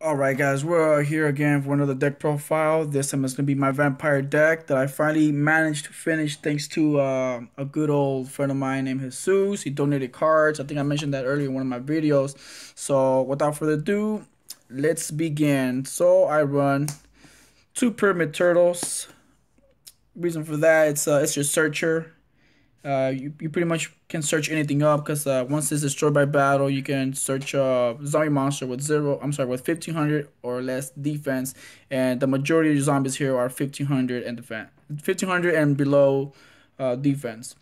Alright guys, we're here again for another deck profile. This time it's going to be my vampire deck that I finally managed to finish thanks to a good old friend of mine named Jesus. He donated cards. I think I mentioned that earlier in one of my videos. So without further ado, let's begin. So I run two Pyramid Turtles. Reason for that, it's your searcher. You pretty much can search anything up because once it's destroyed by battle, you can search zombie monster with with 1500 or less defense, and the majority of your zombies here are 1500 and defense, 1500 and below defense.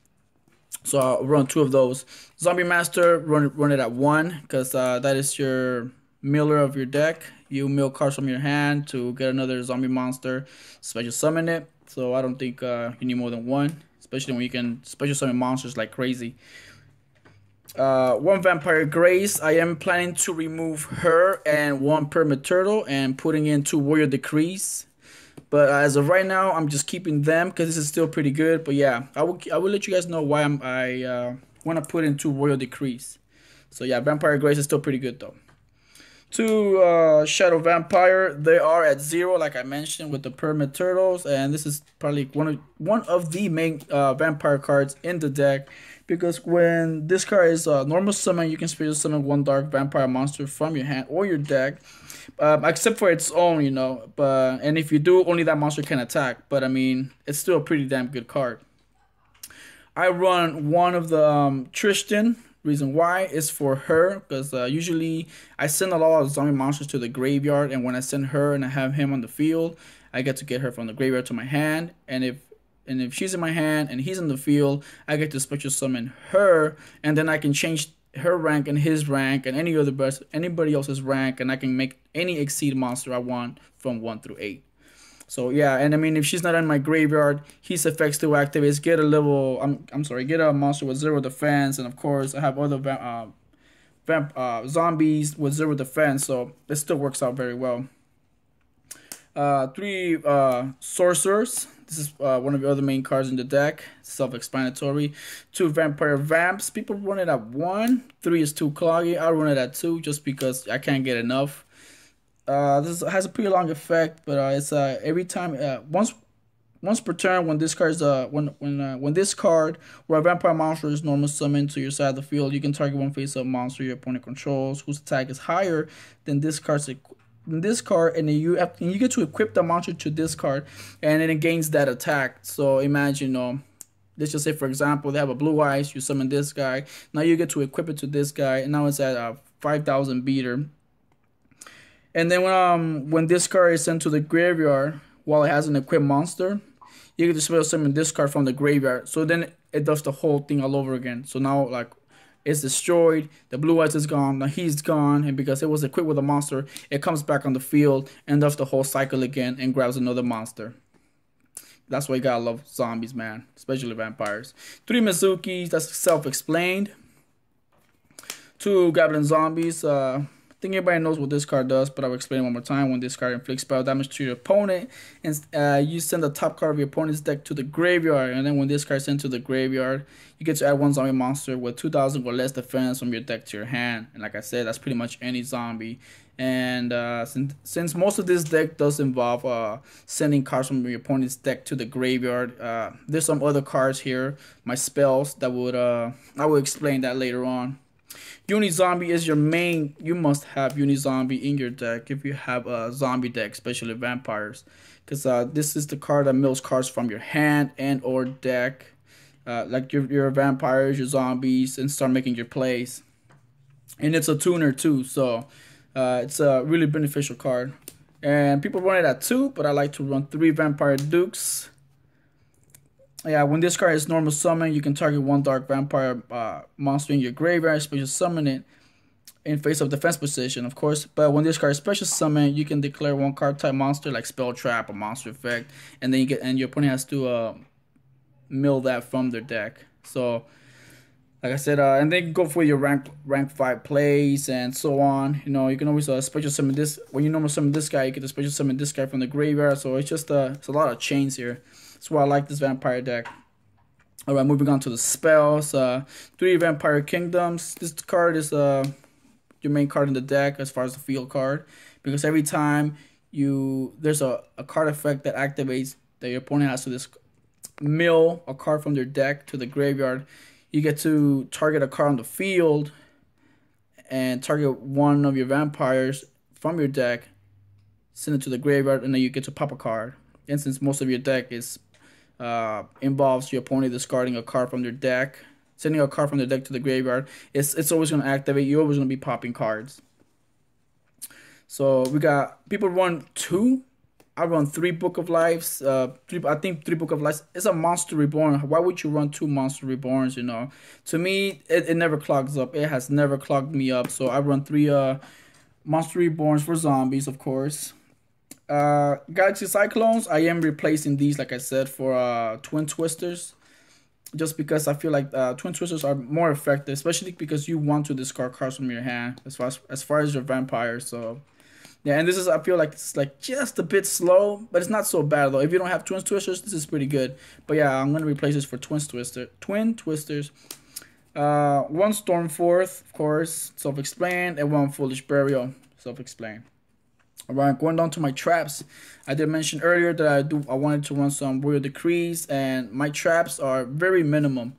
So I'll run two of those. Zombie Master, run it at one because that is your miller of your deck. You mill cards from your hand to get another zombie monster, special summon it. So I don't think you need more than one, especially when you can special summon monsters like crazy. One Vampire Grace. I am planning to remove her and one Permit Turtle and putting in two Warrior Decrees. But as of right now, I'm just keeping them because this is still pretty good. But yeah, I will let you guys know why I want to put in two Royal Decrees. So yeah, Vampire Grace is still pretty good though. Two Shadow Vampire, they are at 0, like I mentioned, with the Permit Turtles, and this is probably one of the main vampire cards in the deck, because when this card is normal summon, you can special summon one dark vampire monster from your hand or your deck, except for its own, you know. But and if you do, only that monster can attack. But I mean, it's still a pretty damn good card. I run one of the Tristan. Reason why is for her because usually I send a lot of zombie monsters to the graveyard, and when I send her and I have him on the field, I get to get her from the graveyard to my hand. And if she's in my hand and he's in the field, I get to special summon her, and then I can change her rank and his rank and anybody else's rank, and I can make any exceed monster I want from 1 through 8. So yeah, and I mean, if she's not in my graveyard, his effects still activates. Get a level. I'm sorry. Get a monster with 0 defense, and of course, I have other zombies with 0 defense, so it still works out very well. Three sorcerers. This is one of the other main cards in the deck. Self-explanatory. Two vampire vamps. People run it at 1. 3 is too cloggy. I run it at 2 just because I can't get enough. This has a pretty long effect, but it's every time once per turn when this card is when this card where a vampire monster is normal summoned to your side of the field, you can target one face-up monster your opponent controls whose attack is higher than this card's and then you get to equip the monster to this card, and then it gains that attack. So imagine, let's just say for example they have a blue eyes, you summon this guy, now you get to equip it to this guy, and now it's at 5,000 beater. And then when this card is sent to the graveyard while it has an equipped monster, you get to special summon this card from the graveyard. So then it does the whole thing all over again. So now like it's destroyed, the blue eyes is gone, now he's gone, and because it was equipped with a monster, it comes back on the field and does the whole cycle again and grabs another monster. That's why you gotta love zombies, man, especially vampires. Three Mizukis, that's self-explained. Two Goblin Zombies, I think everybody knows what this card does, but I'll explain one more time. When this card inflicts spell damage to your opponent, and you send the top card of your opponent's deck to the graveyard, and then when this card is sent to the graveyard, you get to add one zombie monster with 2,000 or less defense from your deck to your hand. And like I said, that's pretty much any zombie. And since most of this deck does involve sending cards from your opponent's deck to the graveyard, there's some other cards here, my spells, that would I will explain that later on. Unizombie is your main. You must have Unizombie in your deck if you have a zombie deck, especially vampires, because this is the card that mills cards from your hand and or deck, like your vampires, your zombies, and start making your plays. And it's a tuner too, so it's a really beneficial card. And people run it at 2, but I like to run 3 Vampire Dukes. Yeah, when this card is normal summon, you can target one dark vampire monster in your graveyard, special summon it in face of defense position, of course. But when this card is special summon, you can declare one card type monster like spell trap or monster effect, and then your opponent has to mill that from their deck. So, like I said, and then go for your rank 5 plays and so on. You know, you can always special summon this. When you normal summon this guy, you get to special summon this guy from the graveyard. So it's just it's a lot of chains here. That's why I like this vampire deck. Alright, moving on to the spells. 3 Vampire Kingdoms. This card is your main card in the deck as far as the field card, because every time there's a card effect that activates that your opponent has to this mill a card from their deck to the graveyard. You get to target a card on the field and target one of your vampires from your deck, send it to the graveyard, and then you get to pop a card. And since most of your deck is involves your opponent discarding a card from their deck, sending a card from their deck to the graveyard, it's always going to activate. You're always going to be popping cards. So we got people run 2. I run 3 Book of Lives. I think 3 Book of Lives. It's a Monster Reborn. Why would you run 2 Monster Reborns? You know, to me, it never clogs up. It has never clogged me up. So I run 3 Monster Reborns for zombies, of course. Galaxy Cyclones. I am replacing these, like I said, for Twin Twisters, just because I feel like Twin Twisters are more effective, especially because you want to discard cards from your hand as far as your vampires. So. Yeah, and this is, I feel like it's like just a bit slow, but it's not so bad though. If you don't have Twin Twisters, this is pretty good. But yeah, I'm gonna replace this for Twin Twisters. 1 Stormforth, of course, self-explained, and 1 Foolish Burial, self-explained. Alright, going down to my traps. I did mention earlier that I wanted to run some Royal Decrees, and my traps are very minimum.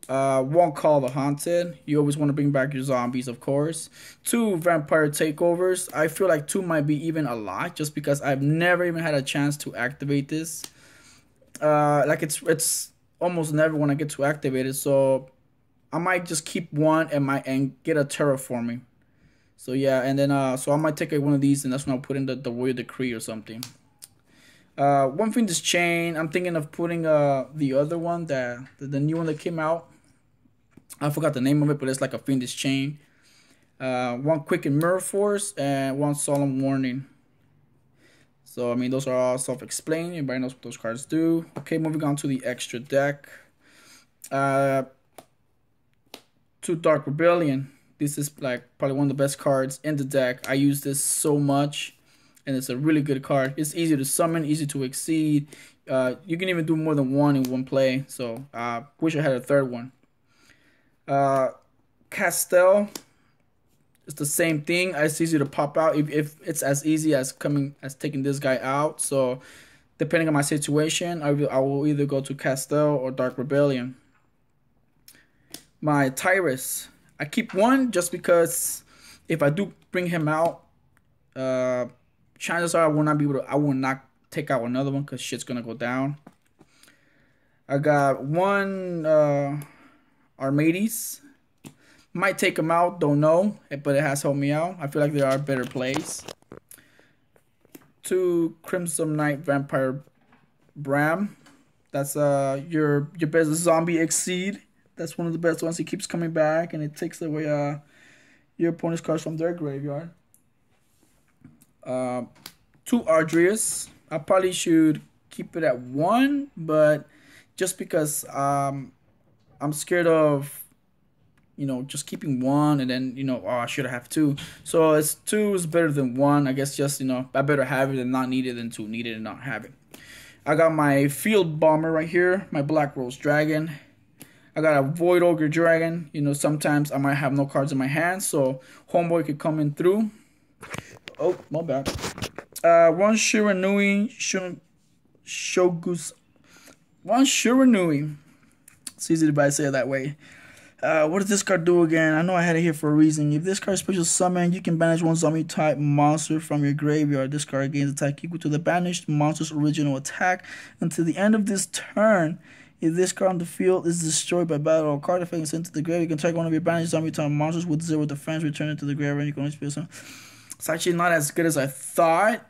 1 Call the Haunted. You always want to bring back your zombies, of course. 2 Vampire Takeovers. I feel like 2 might be even a lot, just because I've never even had a chance to activate this. Like it's almost never when I get to activate it. So I might just keep 1 and get a terraforming. So yeah, and then so I might take one of these, and that's when I'll put in the Royal Decree or something. 1 Fiendish Chain. I'm thinking of putting the other one, the new one that came out. I forgot the name of it, but it's like a Fiendish Chain. 1 Quicken Mirror Force and 1 Solemn Warning. So I mean, those are all self-explained. Everybody knows what those cards do. Okay, moving on to the extra deck. 2 Dark Rebellion. This is like probably one of the best cards in the deck. I use this so much, and it's a really good card. It's easy to summon, easy to exceed. You can even do more than 1 in 1 play. So I wish I had a 3rd one. Castell. It's the same thing. It's easy to pop out if it's as easy as taking this guy out. So depending on my situation, I will either go to Castell or Dark Rebellion. My Tyrus. I keep 1 just because if I do bring him out, chances are I will not take out another one because shit's gonna go down. I got 1 Armades. Might take him out, don't know, but it has helped me out. I feel like there are better plays. 2 Crimson Knight Vampire Bram. That's your best zombie exceed. That's one of the best ones. It keeps coming back, and it takes away your opponent's cards from their graveyard. 2 Ardrias. I probably should keep it at 1, but just because I'm scared of, you know, just keeping 1 and then, you know, oh, I should have 2. So it's 2 is better than 1. I guess just, you know, I better have it and not need it than to need it and not have it. I got my Field Bomber right here, my Black Rose Dragon. I got a Void Ogre Dragon. You know, sometimes I might have no cards in my hand, so Homeboy could come in through. Oh, my bad. 1 Shiranui Shogus. 1 Shiranui. It's easy to say it that way. What does this card do again? I know I had it here for a reason. If this card is special summon, you can banish 1 zombie type monster from your graveyard. This card gains attack equal to the banished monster's original attack until the end of this turn. If this card on the field is destroyed by battle or card effect and sent to the graveyard, you can target one of your banished zombie type monsters with 0 defense, return it to the graveyard. You can only spell some. It's actually not as good as I thought.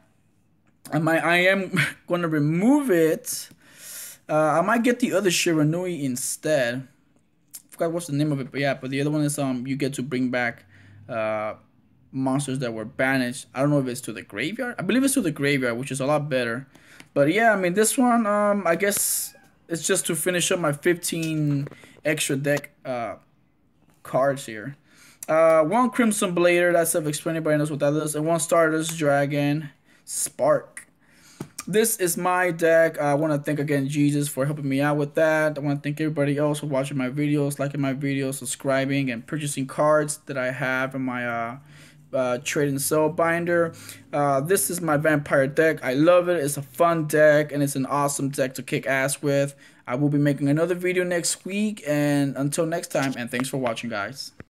I am going to remove it. I might get the other Shiranui instead. Forgot what's the name of it, but yeah, but the other one is you get to bring back monsters that were banished. I don't know if it's to the graveyard. I believe it's to the graveyard, which is a lot better. But yeah, I mean, this one I guess it's just to finish up my 15 extra deck cards here. 1 Crimson Blader, that's self-explanatory, everybody knows what that is, and 1 Stardust Dragon Spark. this is my deck. I want to thank again Jesus for helping me out with that. I want to thank everybody else for watching my videos, liking my videos, subscribing, and purchasing cards that I have in my trade and sell binder. This is my vampire deck. I love it. It's a fun deck and it's an awesome deck to kick ass with. I will be making another video next week, and until next time, and thanks for watching, guys.